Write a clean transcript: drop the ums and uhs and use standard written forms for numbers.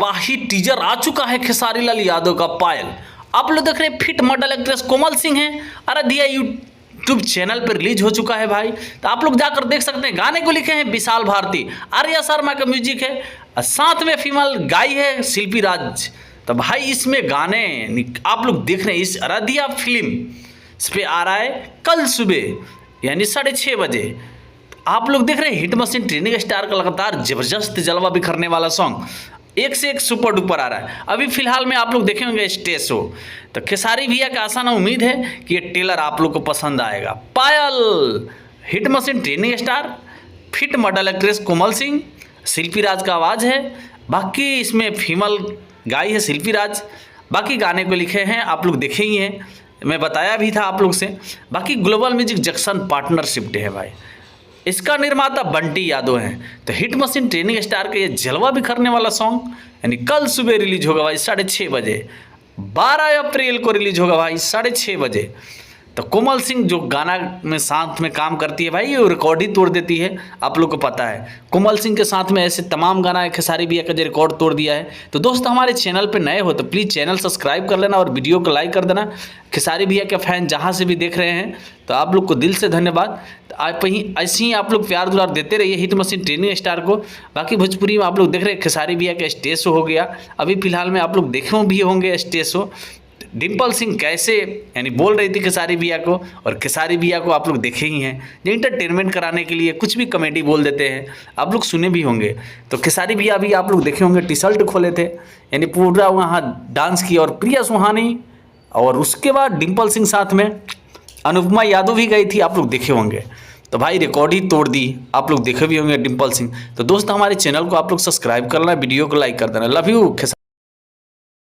शाही teaser आ चुका है खेसारी लाल यादव का पायल। आप लोग देख रहे हैं fit model actress Komal Singh हैं, आराध्या यूट्यूब चैनल पर रिलीज हो चुका है भाई। तो आप लोग जाकर देख सकते हैं। गाने को लिखे हैं विशाल भारती, आर्या शर्मा का म्यूजिक है, और साथ में फीमेल गाई है शिल्पी राज। तो भाई इसमें गाने आप लोग देख रहे हैं। इस आराध्या फिल्म इस पर आ रहा है कल सुबह यानी 6:30 बजे। आप लोग देख रहे हैं हिट मशीन ट्रेनिंग स्टार का लगातार जबरदस्त जलवा बिखरने वाला सॉन्ग एक से एक सुपर डुपर आ रहा है। अभी फिलहाल में आप लोग देखे होंगे स्टेज शो। तो खेसारी भैया का आसान उम्मीद है कि ये टेलर आप लोग को पसंद आएगा। Payal hit machine training star, fit model actress Komal Singh, Shilpi Raj का आवाज़ है। बाकी इसमें फीमेल गाई है शिल्पी राज। बाकी गाने को लिखे हैं आप लोग देखे ही हैं, मैं बताया भी था आप लोग से। बाकी ग्लोबल म्यूजिक जंक्शन पार्टनरशिप है भाई। इसका निर्माता बंटी यादव हैं। तो हिट मशीन ट्रेनिंग स्टार का ये जलवा बिखरने वाला सॉन्ग यानी कल सुबह रिलीज होगा भाई 6:30 बजे। 12 अप्रैल को रिलीज होगा भाई 6:30 बजे। तो कोमल सिंह जो गाना में साथ में काम करती है भाई, वो रिकॉर्ड ही तोड़ देती है। आप लोग को पता है कोमल सिंह के साथ में ऐसे तमाम गाना है खेसारी भैया का जो रिकॉर्ड तोड़ दिया है। तो दोस्त हमारे चैनल पे नए हो तो प्लीज़ चैनल सब्सक्राइब कर लेना और वीडियो को लाइक कर देना। खेसारी भैया के फैन जहाँ से भी देख रहे हैं तो आप लोग को दिल से धन्यवाद। आप ही ऐसे ही आप लोग प्यार दुलार देते रहिए हिट मशीन ट्रेनिंग स्टार को। बाकी भोजपुरी में आप लोग देख रहे हैं खेसारी भैया का स्टेज शो हो गया। अभी फिलहाल में आप लोग देखे भी होंगे स्टेज शो। डिम्पल सिंह कैसे यानी बोल रही थी खेसारी भैया को, और खेसारी भैया को आप लोग देखे ही हैं जो इंटरटेनमेंट कराने के लिए कुछ भी कॉमेडी बोल देते हैं, आप लोग सुने भी होंगे। तो खेसारी भैया भी आप लोग देखे होंगे टी शर्ट खोले थे यानी पूरा वहाँ डांस किया, और प्रिया सुहानी और उसके बाद डिम्पल सिंह साथ में अनुपमा यादव भी गई थी, आप लोग देखे होंगे। तो भाई रिकॉर्ड ही तोड़ दी, आप लोग देखे भी होंगे डिम्पल सिंह। तो दोस्त हमारे चैनल को आप लोग सब्सक्राइब करना, वीडियो को लाइक कर देना। Love you.